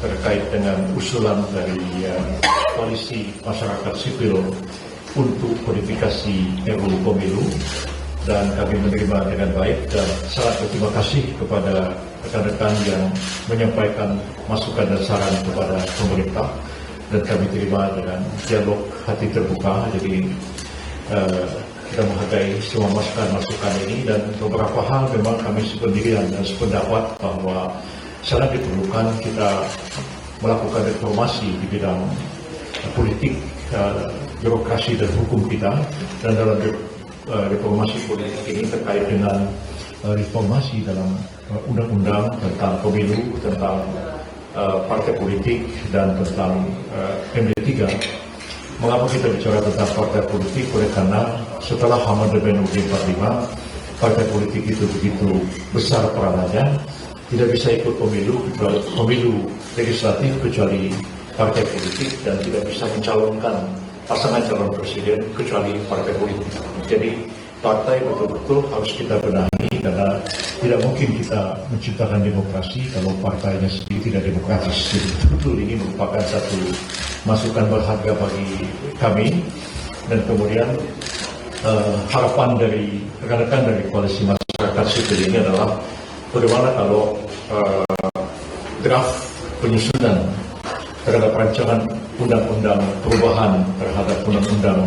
terkait dengan usulan dari koalisi masyarakat sipil untuk kodifikasi RUU Pemilu, dan kami menerima dengan baik dan sangat berterima kasih kepada rekan-rekan yang menyampaikan masukan dan saran kepada pemerintah, dan kami terima dengan dialog hati terbuka. Jadi kita menghargai semua masukan ini, dan beberapa hal memang kami sependirian dan sependapat bahwa sangat diperlukan kita melakukan reformasi di bidang politik, birokrasi dan hukum kita. Dan dalam reformasi politik ini terkait dengan reformasi dalam undang-undang tentang pemilu, tentang partai politik, dan tentang MD3. Mengapa kita bicara tentang partai politik? Oleh karena setelah amandemen UUD 45, partai politik itu begitu besar peranannya, tidak bisa ikut pemilu legislatif kecuali partai politik, dan tidak bisa mencalonkan pasangan calon presiden kecuali partai politik. Jadi partai betul-betul harus kita benahi, karena tidak mungkin kita menciptakan demokrasi kalau partainya sendiri tidak demokratis. Jadi betul ini merupakan satu masukan berharga bagi kami, dan kemudian harapan dari rekan-rekan dari koalisi masyarakat sipil ini adalah bagaimana kalau draft penyusunan terhadap rancangan undang-undang perubahan terhadap undang-undang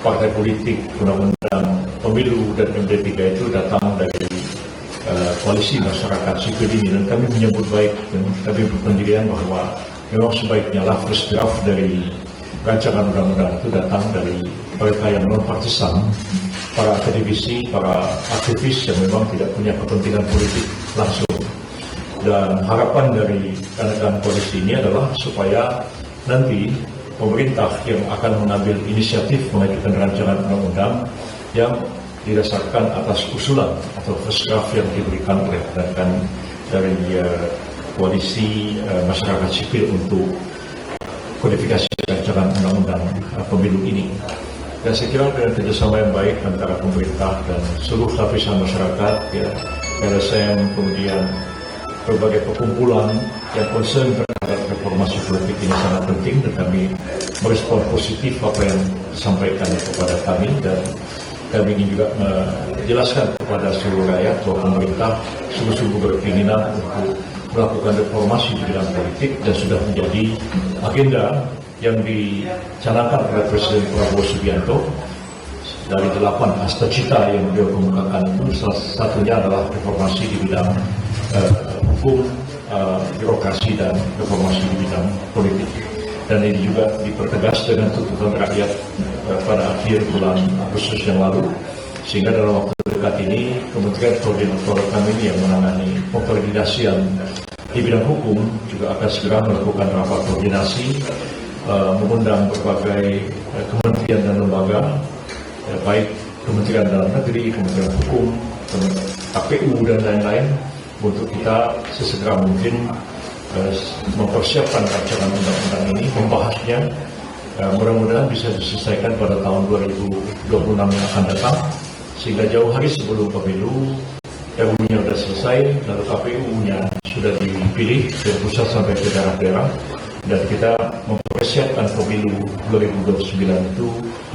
partai politik, undang-undang pemilu dan MD3 itu datang dari koalisi masyarakat sipil ini, dan kami menyambut baik, dan kami berpendirian bahwa memang sebaiknya first draft dari rancangan undang-undang itu datang dari mereka yang non-partisan, para akademisi, para aktivis yang memang tidak punya kepentingan politik langsung. Dan harapan dari rekan-rekan koalisi ini adalah supaya nanti pemerintah yang akan mengambil inisiatif mengajukan rancangan undang-undang yang didasarkan atas usulan atau first draft yang diberikan oleh rekan-rekan dari koalisi masyarakat sipil untuk kodifikasi rancangan undang-undang pemilu ini. Dan saya kira dengan kerjasama yang baik antara pemerintah dan seluruh lapisan masyarakat, LSM, kemudian berbagai perkumpulan yang concern terhadap reformasi politik ini sangat penting, dan kami merespon positif apa yang disampaikan kepada kami, dan kami ingin juga menjelaskan kepada seluruh rakyat bahwa pemerintah sungguh-sungguh berkeinginan untuk melakukan reformasi di bidang politik, dan sudah menjadi agenda yang dicanangkan oleh Presiden Prabowo Subianto. Dari 8 asta cita yang beliau kemukakan itu, salah satunya adalah reformasi di bidang hukum, birokrasi, dan reformasi di bidang politik. Dan ini juga dipertegas dengan tuntutan rakyat pada akhir bulan Agustus yang lalu, sehingga dalam waktu dekat ini Kementerian Koordinator kami yang menangani pengkoordinasian di bidang hukum juga akan segera melakukan rapat koordinasi, mengundang berbagai kementerian dan lembaga, baik Kementerian Dalam Negeri, Kementerian Hukum, KPU, dan lain-lain, untuk kita sesegera mungkin mempersiapkan rancangan undang-undang ini, membahasnya. Mudah-mudahan bisa diselesaikan pada tahun 2026 yang akan datang, sehingga jauh hari sebelum pemilu RUU-nya sudah selesai, lalu KPU-nya sudah dipilih dari pusat sampai ke daerah-daerah, dan kita mempersiapkan pemilu 2029 itu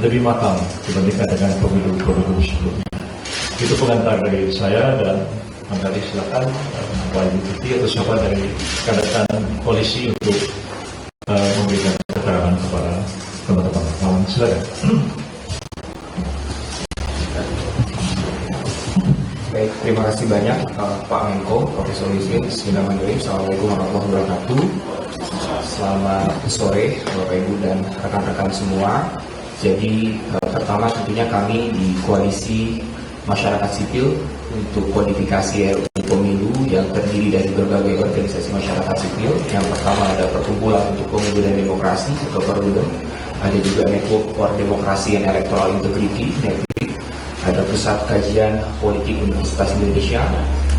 lebih matang dibandingkan dengan pemilu sebelumnya. Itu pengantar dari saya, dan Tadi silakan Pak Ibu Tuti atau siapa dari rekan-rekan koalisi untuk memberikan keterangan kepada teman-teman. Silakan. Baik, terima kasih banyak Pak Menko, Profesor Yusril. Bismillahirrahmanirrahim. Assalamualaikum warahmatullahi wabarakatuh. Selamat sore Bapak Ibu dan rekan-rekan semua. Jadi pertama tentunya kami di Koalisi Masyarakat Sipil untuk kodifikasi RUU Pemilu yang terdiri dari berbagai organisasi masyarakat sipil. Yang pertama ada Perkumpulan untuk Pemilu dan Demokrasi atau Perludem, ada juga Network for Democracy and Electoral Integrity, NEPI, ada Pusat Kajian Politik Universitas Indonesia,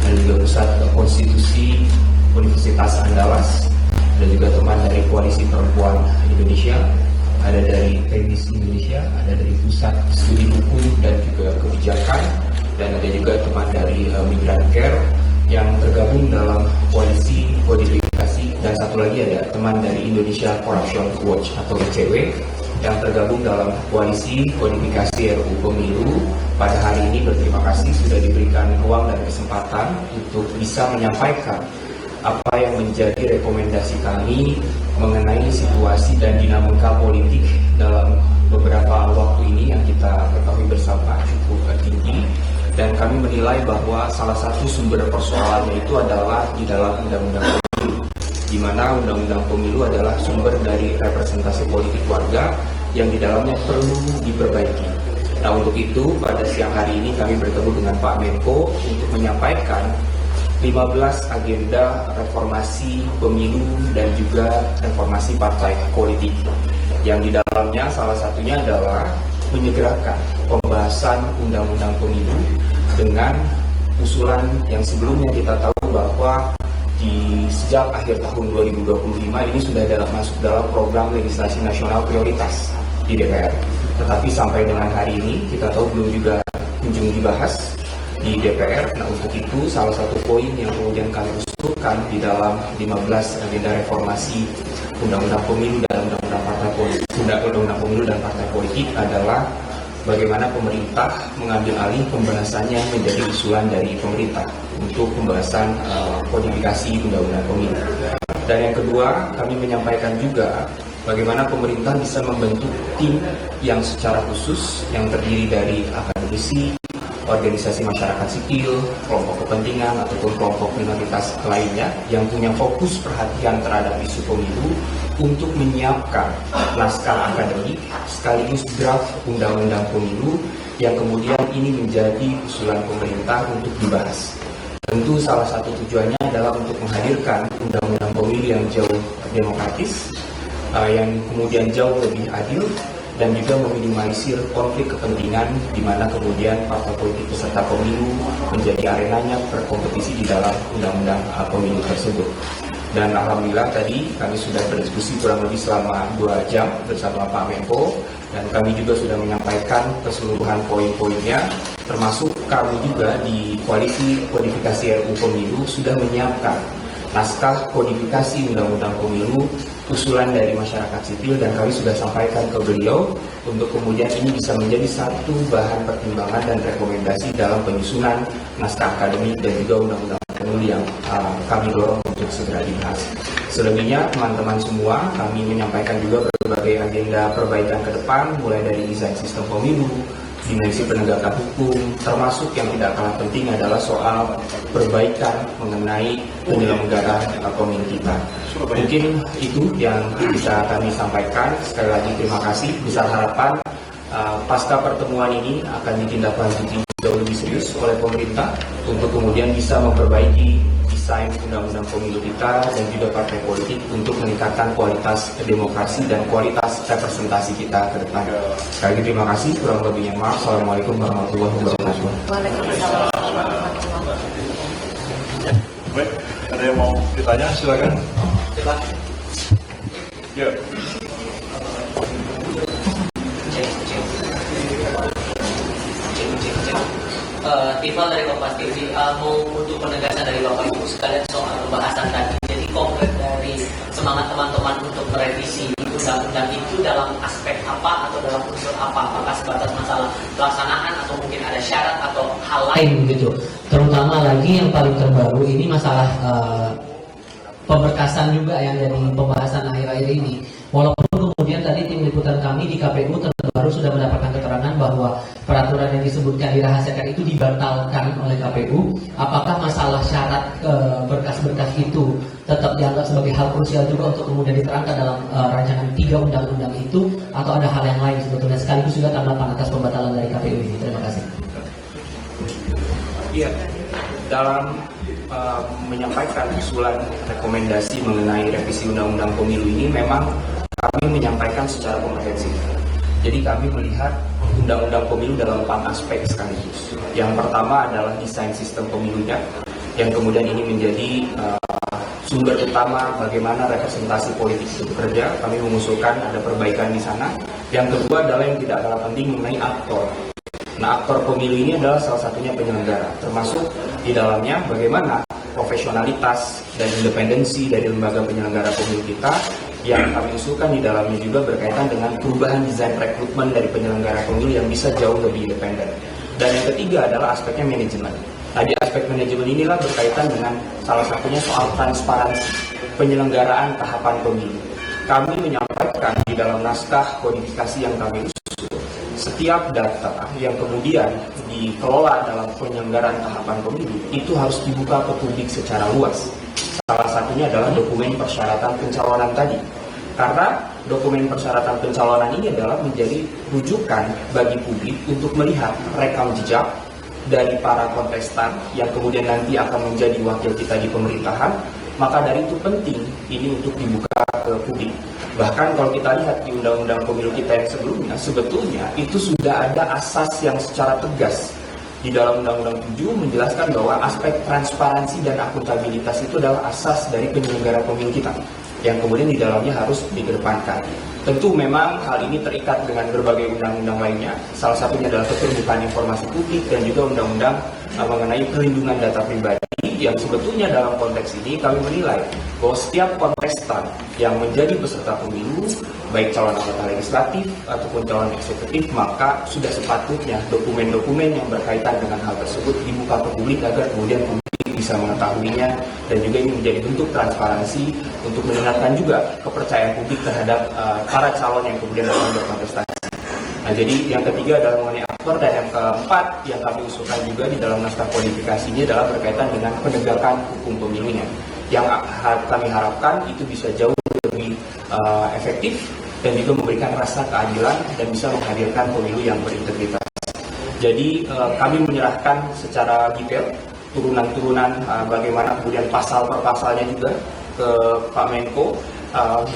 ada juga Pusat Konstitusi Universitas Andalas, ada juga teman dari Koalisi Perempuan Indonesia, ada dari Teknis Indonesia, ada dari Pusat Studi Hukum dan juga Kebijakan, dan ada juga teman dari Migran Care yang tergabung dalam Koalisi Kodifikasi Komunikasi, dan satu lagi ada teman dari Indonesia Corruption Watch atau ICW yang tergabung dalam koalisi kodifikasi RUU Pemilu. Pada hari ini berterima kasih sudah diberikan ruang dan kesempatan untuk bisa menyampaikan apa yang menjadi rekomendasi kami mengenai situasi dan dinamika politik dalam beberapa waktu ini yang kita ketahui bersama cukup tinggi, dan kami menilai bahwa salah satu sumber persoalannya itu adalah di dalam undang-undang pemilu, di mana undang-undang pemilu adalah sumber dari representasi politik warga yang di dalamnya perlu diperbaiki. Nah, untuk itu pada siang hari ini kami bertemu dengan Pak Menko untuk menyampaikan 15 agenda reformasi pemilu dan juga reformasi partai politik, yang di dalamnya salah satunya adalah menyegerakan pembahasan undang-undang pemilu dengan usulan yang sebelumnya kita tahu bahwa sejak akhir tahun 2025 ini sudah masuk dalam program legislasi nasional prioritas di DPR. Tetapi sampai dengan hari ini kita tahu belum juga kunjung dibahas di DPR. Nah, untuk itu salah satu poin yang kemudian kami usulkan di dalam 15 agenda reformasi undang-undang pemilu dan undang-undang pemilu dan partai politik adalah bagaimana pemerintah mengambil alih pembahasannya menjadi usulan dari pemerintah untuk pembahasan kodifikasi undang-undang pemilu. Dan yang kedua, kami menyampaikan juga bagaimana pemerintah bisa membentuk tim yang secara khusus yang terdiri dari akademisi, organisasi masyarakat sipil, kelompok kepentingan ataupun kelompok minoritas lainnya yang punya fokus perhatian terhadap isu pemilu untuk menyiapkan naskah akademik sekaligus draft undang-undang pemilu yang kemudian ini menjadi usulan pemerintah untuk dibahas. Tentu salah satu tujuannya adalah untuk menghadirkan undang-undang pemilu yang jauh demokratis, yang kemudian jauh lebih adil, dan juga meminimalisir konflik kepentingan di mana kemudian partai politik peserta pemilu menjadi arenanya berkompetisi di dalam undang-undang pemilu tersebut. Dan alhamdulillah tadi kami sudah berdiskusi kurang lebih selama 2 jam bersama Pak Menko, dan kami juga sudah menyampaikan keseluruhan poin-poinnya, termasuk kami juga di koalisi kodifikasi RUU Pemilu sudah menyiapkan naskah kodifikasi undang-undang pemilu usulan dari masyarakat sipil, dan kami sudah sampaikan ke beliau untuk kemudian ini bisa menjadi satu bahan pertimbangan dan rekomendasi dalam penyusunan naskah akademik dan juga undang-undang pemilu yang kami dorong untuk segera dibahas. Selebihnya teman-teman semua, kami menyampaikan juga berbagai agenda perbaikan ke depan, mulai dari desain sistem pemilu, dimensi penegakan hukum, termasuk yang tidak kalah penting adalah soal perbaikan mengenai penyelenggaraan pemilu kita. Mungkin itu yang bisa kami sampaikan. Sekali lagi terima kasih. Besar harapan pasca pertemuan ini akan ditindaklanjuti jauh lebih serius oleh pemerintah untuk kemudian bisa memperbaiki desain undang-undang pemilu kita dan juga partai politik untuk meningkatkan kualitas demokrasi dan kualitas representasi kita ke depan. Sekali lagi terima kasih. Kurang lebihnya maaf. Assalamualaikum warahmatullahi wabarakatuh. Baik, ada yang mau ditanya? Silakan. Ya. Tifal dari Kompas TV, mau untuk penegasan dari Bapak Ibu sekalian soal pembahasan tadi. Jadi konkret dari semangat teman-teman untuk merevisi undang-undang itu dalam aspek apa atau dalam unsur apa? Apakah sebatas masalah pelaksanaan atau mungkin ada syarat atau hal lain gitu? Terutama lagi yang paling terbaru ini masalah pemberkasan juga yang dari pembahasan akhir-akhir ini. Walaupun kemudian tadi tim liputan kami di KPU terbaru sudah mendapatkan keterangan bahwa peraturan yang disebutkan dirahasiakan itu dibatalkan oleh KPU, apakah masalah syarat berkas-berkas itu tetap dianggap sebagai hal krusial juga untuk kemudian diterangkan dalam rancangan 3 undang-undang itu, atau ada hal yang lain sebetulnya, sekaligus juga tanggapan atas pembatalan dari KPU ini? Terima kasih. Iya, dalam menyampaikan usulan rekomendasi mengenai revisi undang-undang pemilu ini memang kami menyampaikan secara komprehensif. Jadi kami melihat undang-undang pemilu dalam 4 aspek sekaligus. Yang pertama adalah desain sistem pemilunya, yang kemudian ini menjadi sumber utama bagaimana representasi politik itu bekerja. Kami mengusulkan ada perbaikan di sana. Yang kedua adalah yang tidak kalah penting mengenai aktor. Nah, aktor pemilu ini adalah salah satunya penyelenggara, termasuk di dalamnya bagaimana profesionalitas dan independensi dari lembaga penyelenggara pemilu kita. Yang kami usulkan di dalamnya juga berkaitan dengan perubahan desain rekrutmen dari penyelenggara pemilu yang bisa jauh lebih independen. Dan yang ketiga adalah aspeknya manajemen. Tadi aspek manajemen inilah berkaitan dengan salah satunya soal transparansi penyelenggaraan tahapan pemilu. Kami menyampaikan di dalam naskah kodifikasi yang kami usul, setiap data yang kemudian dikelola dalam penyelenggaraan tahapan pemilu itu harus dibuka ke publik secara luas. Salah satunya adalah dokumen persyaratan pencalonan tadi. Karena dokumen persyaratan pencalonan ini adalah menjadi rujukan bagi publik untuk melihat rekam jejak dari para kontestan yang kemudian nanti akan menjadi wakil kita di pemerintahan. Maka dari itu penting ini untuk dibuka ke publik. Bahkan kalau kita lihat di undang-undang pemilu kita yang sebelumnya, sebetulnya itu sudah ada asas yang secara tegas di dalam Undang-Undang 7 menjelaskan bahwa aspek transparansi dan akuntabilitas itu adalah asas dari penyelenggara pemilu kita yang kemudian di dalamnya harus dikedepankan. Tentu memang hal ini terikat dengan berbagai undang-undang lainnya, salah satunya adalah keterbukaan informasi publik dan juga undang-undang mengenai perlindungan data pribadi, yang sebetulnya dalam konteks ini kami menilai bahwa setiap kontestan yang menjadi peserta pemilu, baik calon anggota legislatif ataupun calon eksekutif, maka sudah sepatutnya dokumen-dokumen yang berkaitan dengan hal tersebut dibuka ke publik agar kemudian publik bisa mengetahuinya, dan juga ini menjadi bentuk transparansi untuk meningkatkan juga kepercayaan publik terhadap para calon yang kemudian akan berkontestasi. Nah, jadi yang ketiga adalah mengenai aktor, dan yang keempat yang kami usulkan juga di dalam naskah kodifikasinya adalah berkaitan dengan penegakan hukum pemilunya, yang kami harapkan itu bisa jauh lebih efektif dan juga memberikan rasa keadilan dan bisa menghadirkan pemilu yang berintegritas. Jadi kami menyerahkan secara detail turunan-turunan bagaimana kemudian pasal per pasalnya juga ke Pak Menko,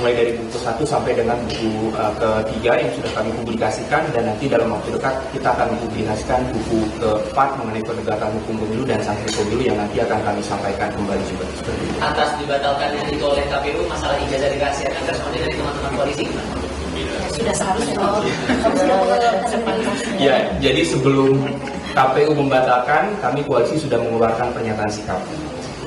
mulai dari buku 1 sampai dengan buku ketiga yang sudah kami publikasikan, dan nanti dalam waktu dekat kita akan mempublikasikan buku keempat mengenai penegakan hukum pemilu dan sanksi pemilu yang nanti akan kami sampaikan kembali juga seperti itu. Atas dibatalkannya itu oleh KPU masalah ijazah dirahasiakan, responnya dari teman-teman koalisi gimana? Sudah seharusnya Ya, jadi sebelum KPU membatalkan, kami koalisi sudah mengeluarkan pernyataan sikap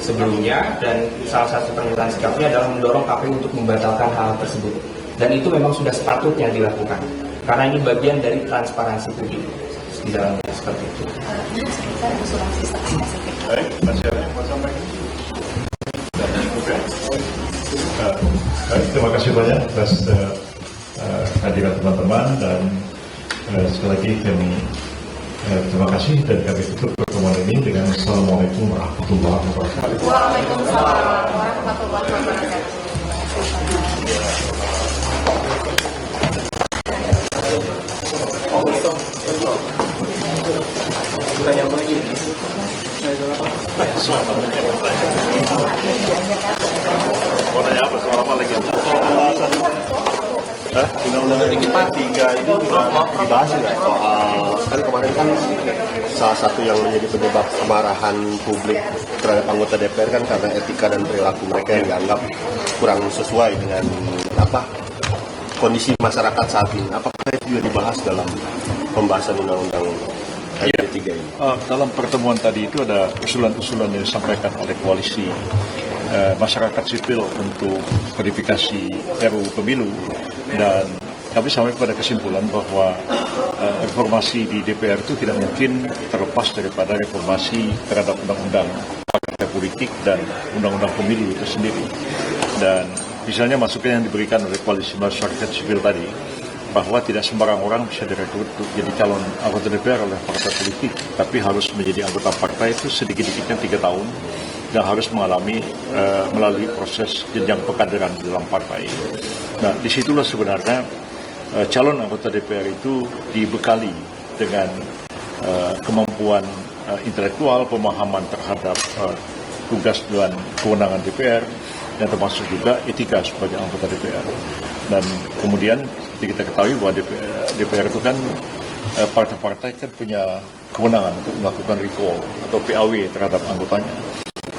sebelumnya, dan salah satu pernyataan sikapnya adalah mendorong KPU untuk membatalkan hal tersebut, dan itu memang sudah sepatutnya dilakukan karena ini bagian dari transparansi publik di dalamnya seperti itu. Baik, masih ada yang mau sampaikan? Baik, terima kasih banyak atas kehadiran teman-teman, dan sekali lagi kami terima kasih, dan kami tutup pertemuan ini dengan Assalamualaikum warahmatullahi wabarakatuh. Waalaikumsalam warahmatullahi wabarakatuh. Mau nanya apa? Soal apa lagi? Undang-undang 3 itu juga dibahas nggak soal, kan kemarin kan salah satu yang menjadi penyebab kemarahan publik terhadap anggota DPR kan karena etika dan perilaku mereka yang dianggap kurang sesuai dengan kondisi masyarakat saat ini. Apakah itu juga dibahas dalam pembahasan undang-undang KD 3 ini? Dalam pertemuan tadi itu ada usulan-usulan yang disampaikan oleh koalisi masyarakat sipil untuk verifikasi RUU Pemilu, dan kami sampai pada kesimpulan bahwa reformasi di DPR itu tidak mungkin terlepas daripada reformasi terhadap undang-undang partai politik dan undang-undang pemilu itu sendiri. Dan misalnya masukan yang diberikan oleh koalisi masyarakat sipil tadi, bahwa tidak sembarang orang bisa direkrut untuk jadi calon anggota DPR oleh partai politik, tapi harus menjadi anggota partai itu sedikit-sedikitnya 3 tahun, dan harus melalui proses jenjang pekaderan di dalam partai. Nah, disitulah sebenarnya calon anggota DPR itu dibekali dengan kemampuan intelektual, pemahaman terhadap tugas dan kewenangan DPR, dan termasuk juga etika sebagai anggota DPR. Dan kemudian kita ketahui bahwa DPR itu kan partai-partai kan punya kewenangan untuk melakukan recall atau PAW terhadap anggotanya.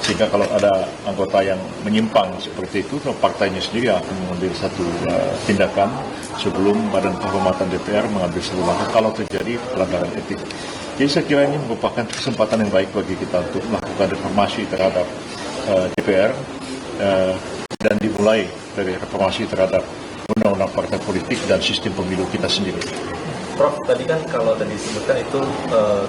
Sehingga kalau ada anggota yang menyimpang seperti itu, partainya sendiri akan mengambil satu tindakan sebelum Badan Kehormatan DPR mengambil satu langkah kalau terjadi pelanggaran etik. Jadi saya kira ini merupakan kesempatan yang baik bagi kita untuk melakukan reformasi terhadap DPR dan dimulai dari reformasi terhadap undang-undang partai politik dan sistem pemilu kita sendiri. Prof, tadi kan kalau tadi disebutkan itu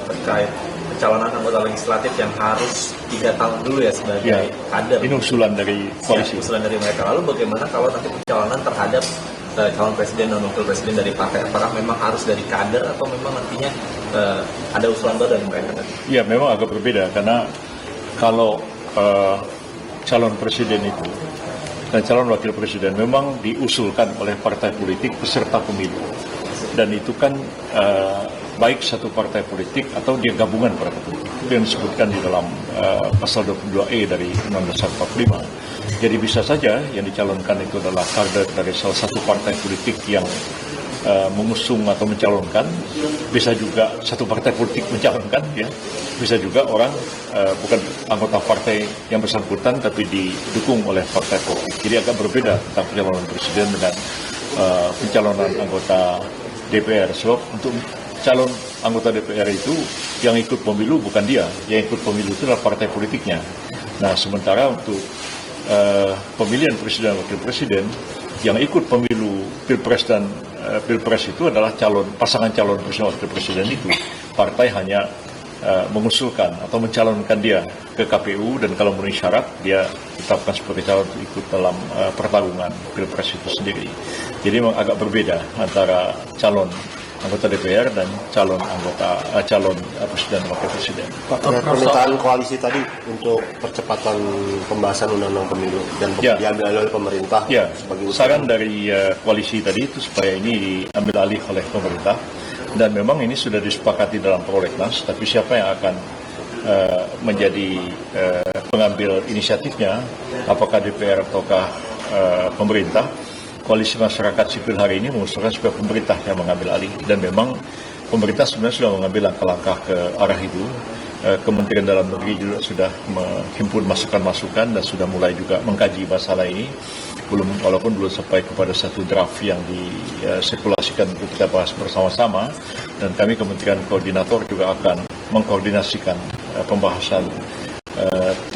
terkait pencalonan anggota legislatif yang harus 3 tahun dulu ya sebagai kader. Ini usulan dari koalisi. Usulan dari mereka. Lalu bagaimana kalau nanti pencalonan terhadap calon presiden dan wakil presiden dari partai? Apakah memang harus dari kader atau memang nantinya ada usulan baru dari mereka tadi? Ya, memang agak berbeda karena kalau calon presiden itu dan calon wakil presiden memang diusulkan oleh partai politik peserta pemilu, dan itu kan baik satu partai politik atau dia gabungan partai politik. Itu yang disebutkan di dalam pasal 22E dari Undang-Undang 45. Jadi bisa saja yang dicalonkan itu adalah kader dari salah satu partai politik yang mengusung atau mencalonkan, bisa juga satu partai politik mencalonkan, ya, bisa juga orang bukan anggota partai yang bersangkutan tapi didukung oleh partai politik. Jadi agak berbeda tentang pencalonan presiden dengan pencalonan anggota DPR. Sebab untuk calon anggota DPR itu yang ikut pemilu bukan dia, yang ikut pemilu itu adalah partai politiknya. Nah, sementara untuk pemilihan presiden dan wakil presiden yang ikut pemilu pilpres dan pilpres itu adalah pasangan calon presiden wakil presiden itu. Partai hanya mengusulkan atau mencalonkan dia ke KPU, dan kalau memenuhi syarat dia ditetapkan sebagai calon untuk ikut dalam pertarungan pilpres itu sendiri. Jadi memang agak berbeda antara calon anggota DPR dan calon presiden dan wakil presiden. Pak, permintaan koalisi tadi untuk percepatan pembahasan undang-undang pemilu dan diambil oleh pemerintah sebagai saran dari koalisi tadi itu supaya ini diambil alih oleh pemerintah, dan memang ini sudah disepakati dalam prolegnas, tapi siapa yang akan menjadi pengambil inisiatifnya, apakah DPR ataukah pemerintah? Koalisi masyarakat sipil hari ini mengusulkan supaya pemerintah yang mengambil alih, dan memang pemerintah sebenarnya sudah mengambil langkah-langkah ke arah itu. Kementerian Dalam Negeri juga sudah menghimpun masukan-masukan dan sudah mulai juga mengkaji masalah ini, walaupun belum sampai kepada satu draft yang disirkulasikan untuk kita bahas bersama-sama, dan kami Kementerian Koordinator juga akan mengkoordinasikan pembahasan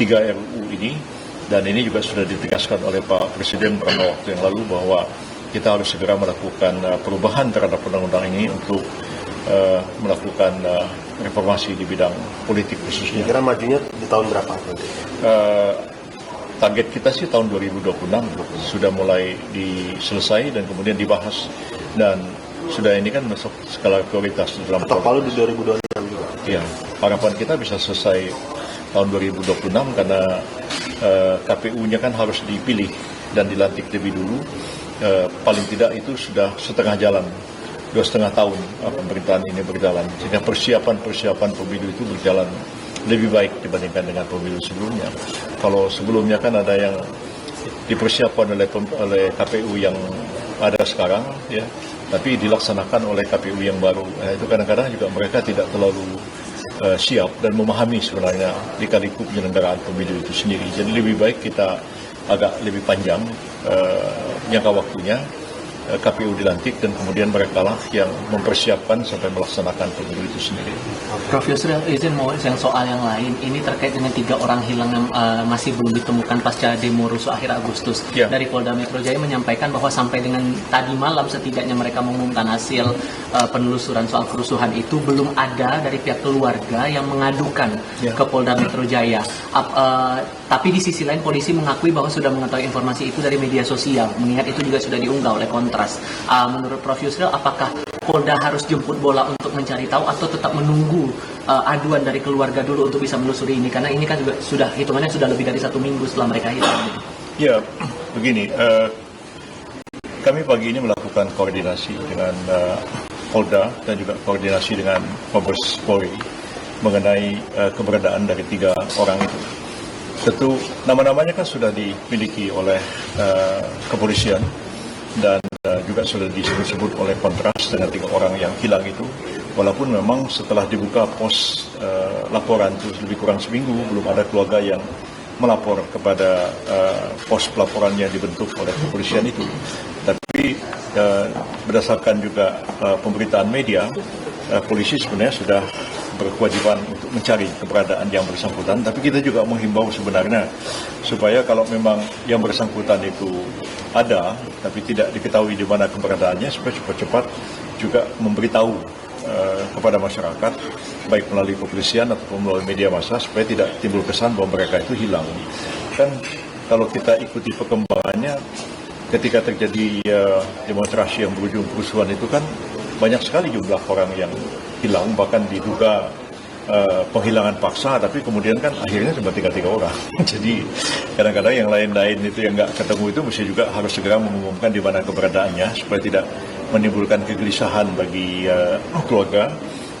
3 RUU ini. Dan ini juga sudah ditegaskan oleh Pak Presiden beberapa waktu yang lalu bahwa kita harus segera melakukan perubahan terhadap undang-undang ini untuk melakukan reformasi di bidang politik khususnya. Kira majunya di tahun berapa? Target kita sih tahun 2026 sudah mulai diselesai dan kemudian dibahas, dan sudah ini kan masuk skala prioritas dalam Atau di 2026 juga? Ya, harapan kita bisa selesai tahun 2026 karena KPU-nya kan harus dipilih dan dilantik lebih dulu. Paling tidak itu sudah setengah jalan, 2,5 tahun pemerintahan ini berjalan, sehingga persiapan pemilu itu berjalan lebih baik dibandingkan dengan pemilu sebelumnya. Kalau sebelumnya kan ada yang dipersiapkan oleh KPU yang ada sekarang, ya, tapi dilaksanakan oleh KPU yang baru. Itu kadang-kadang juga mereka tidak terlalu siap dan memahami sebenarnya lika-liku penyelenggaraan pemilu itu sendiri. Jadi lebih baik kita agak lebih panjang jangka waktunya, KPU dilantik, dan kemudian mereka lah yang mempersiapkan sampai melaksanakan pemilu itu sendiri. Prof Yusril, izin mau yang soal yang lain, ini terkait dengan 3 orang hilang yang masih belum ditemukan pasca demo rusuh akhir Agustus. Dari Polda Metro Jaya menyampaikan bahwa sampai dengan tadi malam setidaknya mereka mengumumkan hasil penelusuran soal kerusuhan itu, belum ada dari pihak keluarga yang mengadukan ke Polda Metro Jaya. Tapi di sisi lain polisi mengakui bahwa sudah mengetahui informasi itu dari media sosial, mengingat itu juga sudah diunggah oleh Kontras. Menurut Prof Yusril, apakah Polda harus jemput bola untuk mencari tahu atau tetap menunggu aduan dari keluarga dulu untuk bisa menelusuri ini? Karena ini kan juga sudah hitungannya sudah lebih dari 1 minggu setelah mereka hilang. Ya, begini, kami pagi ini melakukan koordinasi dengan Polda dan juga koordinasi dengan Mabes Polri mengenai keberadaan dari 3 orang itu. Tentu nama-namanya kan sudah dimiliki oleh kepolisian dan juga sudah disebut-sebut oleh Kontras dengan 3 orang yang hilang itu. Walaupun memang setelah dibuka pos laporan itu lebih kurang seminggu, belum ada keluarga yang melapor kepada pos pelaporan yang dibentuk oleh kepolisian itu. Tapi berdasarkan juga pemberitaan media, polisi sebenarnya sudah berkewajiban untuk mencari keberadaan yang bersangkutan, tapi kita juga menghimbau sebenarnya supaya kalau memang yang bersangkutan itu ada, tapi tidak diketahui di mana keberadaannya, supaya cepat-cepat juga memberitahu kepada masyarakat, baik melalui kepolisian ataupun melalui media massa, supaya tidak timbul kesan bahwa mereka itu hilang. Kan kalau kita ikuti perkembangannya, ketika terjadi demonstrasi yang berujung kerusuhan itu kan banyak sekali jumlah orang yang hilang, bahkan diduga penghilangan paksa, tapi kemudian kan akhirnya cuma 3 orang. Jadi kadang-kadang yang lain-lain itu yang nggak ketemu itu mesti juga harus segera mengumumkan di mana keberadaannya, supaya tidak menimbulkan kegelisahan bagi keluarga,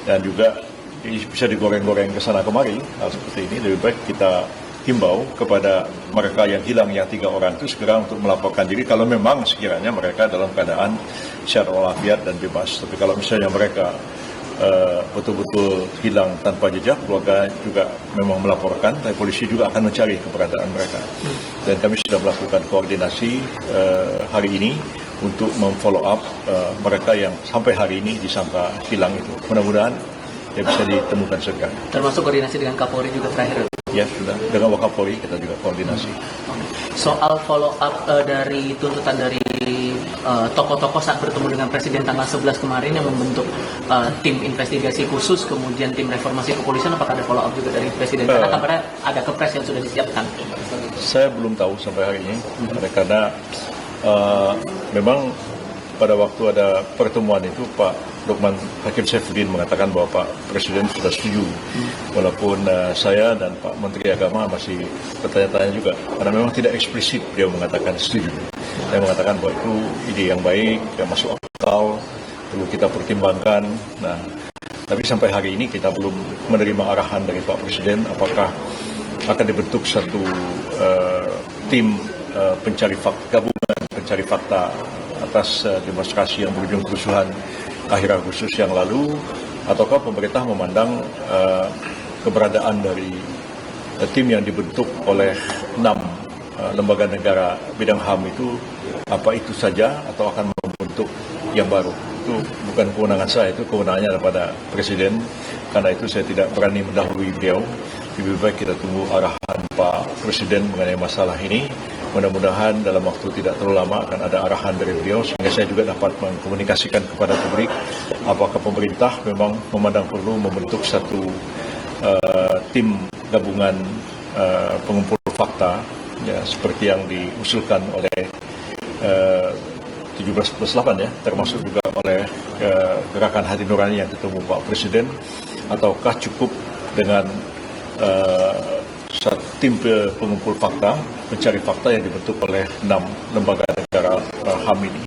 dan juga bisa digoreng-goreng ke sana kemari. Hal seperti ini lebih baik kita himbau kepada mereka yang hilang, yang 3 orang itu segera untuk melaporkan diri kalau memang sekiranya mereka dalam keadaan sehat walafiat dan bebas. Tapi kalau misalnya mereka betul-betul hilang tanpa jejak, keluarga juga memang melaporkan, tapi polisi juga akan mencari keberadaan mereka. Dan kami sudah melakukan koordinasi hari ini untuk memfollow up mereka yang sampai hari ini disangka hilang itu. Mudah-mudahan ya bisa ditemukan segera. Termasuk koordinasi dengan Kapolri juga terakhir. Ya sudah, dengan Wakapolri kita juga koordinasi. Soal follow up dari tuntutan dari tokoh-tokoh saat bertemu dengan Presiden tanggal 11 kemarin yang membentuk tim investigasi khusus, kemudian tim reformasi kepolisian, apakah ada follow up juga dari Presiden? Karena kabarnya ada kepres yang sudah disiapkan. Saya belum tahu sampai hari ini, karena memang pada waktu ada pertemuan itu Pak Lukman Hakim Saifuddin mengatakan bahwa Pak Presiden sudah setuju, walaupun saya dan Pak Menteri Agama masih bertanya-tanya juga, karena memang tidak eksplisit dia mengatakan setuju. Saya mengatakan bahwa itu ide yang baik, yang masuk akal, perlu kita pertimbangkan. Nah, tapi sampai hari ini kita belum menerima arahan dari Pak Presiden apakah akan dibentuk satu tim pencari fakta, gabungan pencari fakta atas demonstrasi yang berujung kerusuhan akhir Agustus yang lalu, ataukah pemerintah memandang keberadaan dari tim yang dibentuk oleh 6 lembaga negara bidang HAM itu apa itu saja, atau akan membentuk yang baru. Itu bukan kewenangan saya, itu kewenangannya daripada Presiden. Karena itu saya tidak berani mendahului beliau. Lebih baik kita tunggu arahan Pak Presiden mengenai masalah ini. Mudah-mudahan dalam waktu tidak terlalu lama akan ada arahan dari beliau, sehingga saya juga dapat mengkomunikasikan kepada publik apakah pemerintah memang memandang perlu membentuk satu tim gabungan pengumpul fakta, ya, seperti yang diusulkan oleh 17+8 ya, termasuk juga oleh Gerakan Hati Nurani yang ketemu Pak Presiden, ataukah cukup dengan tim pengumpul fakta, pencari fakta yang dibentuk oleh 6 lembaga negara HAM ini.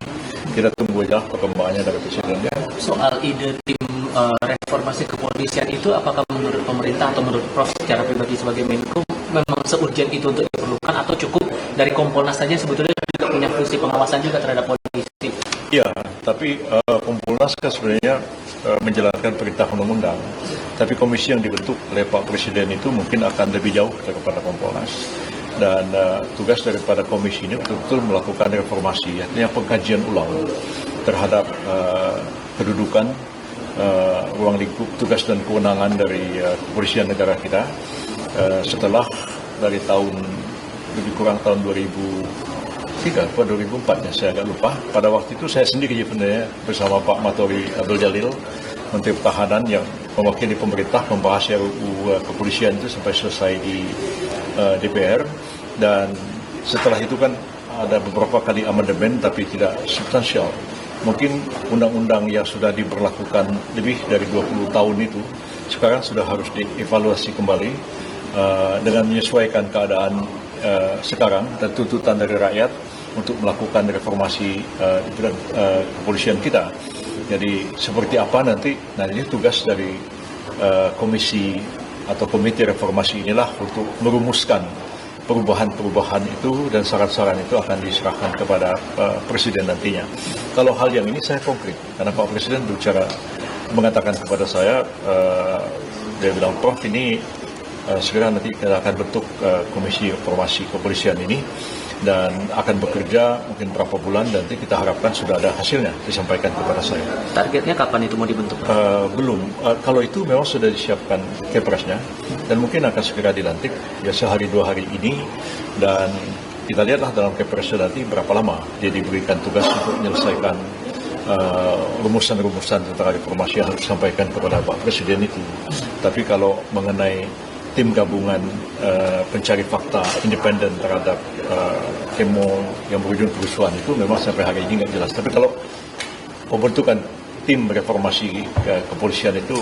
Kita tunggu aja perkembangannya dari Presiden. Soal ide tim reformasi kepolisian itu, apakah menurut pemerintah atau menurut Prof secara pribadi sebagai Menko memang seurgent itu untuk diperlukan, atau cukup dari Kompolnas saja sebetulnya juga punya fungsi pengawasan juga terhadap polisi? Ya, tapi Kompolnas kan sebenarnya menjalankan perintah undang-undang. Tapi komisi yang dibentuk oleh Pak Presiden itu mungkin akan lebih jauh daripada Kompolnas. Dan tugas daripada komisi ini betul-betul melakukan reformasi, artinya pengkajian ulang terhadap kedudukan, ruang lingkup, tugas dan kewenangan dari kepolisian negara kita setelah dari tahun lebih kurang tahun 2003 atau 2004 ya, saya agak lupa. Pada waktu itu saya sendiri sebenarnya bersama Pak Matori Abdul Jalil, Menteri Pertahanan, yang mewakili pemerintah membahas RUU kepolisian itu sampai selesai di DPR. Dan setelah itu kan ada beberapa kali amandemen tapi tidak substansial. Mungkin undang-undang yang sudah diberlakukan lebih dari 20 tahun itu sekarang sudah harus dievaluasi kembali dengan menyesuaikan keadaan sekarang dan tuntutan dari rakyat untuk melakukan reformasi kepolisian kita. Jadi seperti apa nanti, nah ini tugas dari komisi atau komite reformasi inilah untuk merumuskan perubahan-perubahan itu, dan saran-saran itu akan diserahkan kepada Presiden nantinya. Kalau hal yang ini saya konkret, karena Pak Presiden mengatakan kepada saya, dia bilang, Prof ini segera nanti kita akan bentuk komisi reformasi kepolisian ini, dan akan bekerja mungkin berapa bulan, dan nanti kita harapkan sudah ada hasilnya disampaikan kepada saya. Targetnya kapan itu mau dibentuk? Belum. Kalau itu memang sudah disiapkan kepresnya dan mungkin akan segera dilantik ya sehari 2 hari ini, dan kita lihatlah dalam kepresnya nanti berapa lama dia diberikan tugas untuk menyelesaikan rumusan-rumusan tentang reformasi yang harus disampaikan kepada Pak Presiden itu. Tapi kalau mengenai tim gabungan pencari fakta independen terhadap demo yang berujung kerusuhan itu memang sampai hari ini nggak jelas. Tapi kalau pembentukan tim reformasi kepolisian itu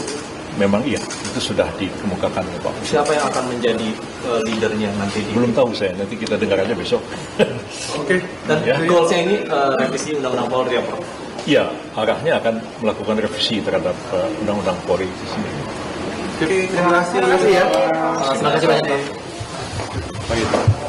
memang iya, itu sudah dikemukakan ya Pak. Siapa yang akan menjadi leadernya nanti? Belum tahu saya, nanti kita dengar aja besok. Oke. Dan goalsnya ini revisi Undang-Undang Polri ya Prof? Iya, arahnya akan melakukan revisi terhadap Undang-Undang Polri di sini. Terima kasih ya. Terima kasih banyak Pak. Baik.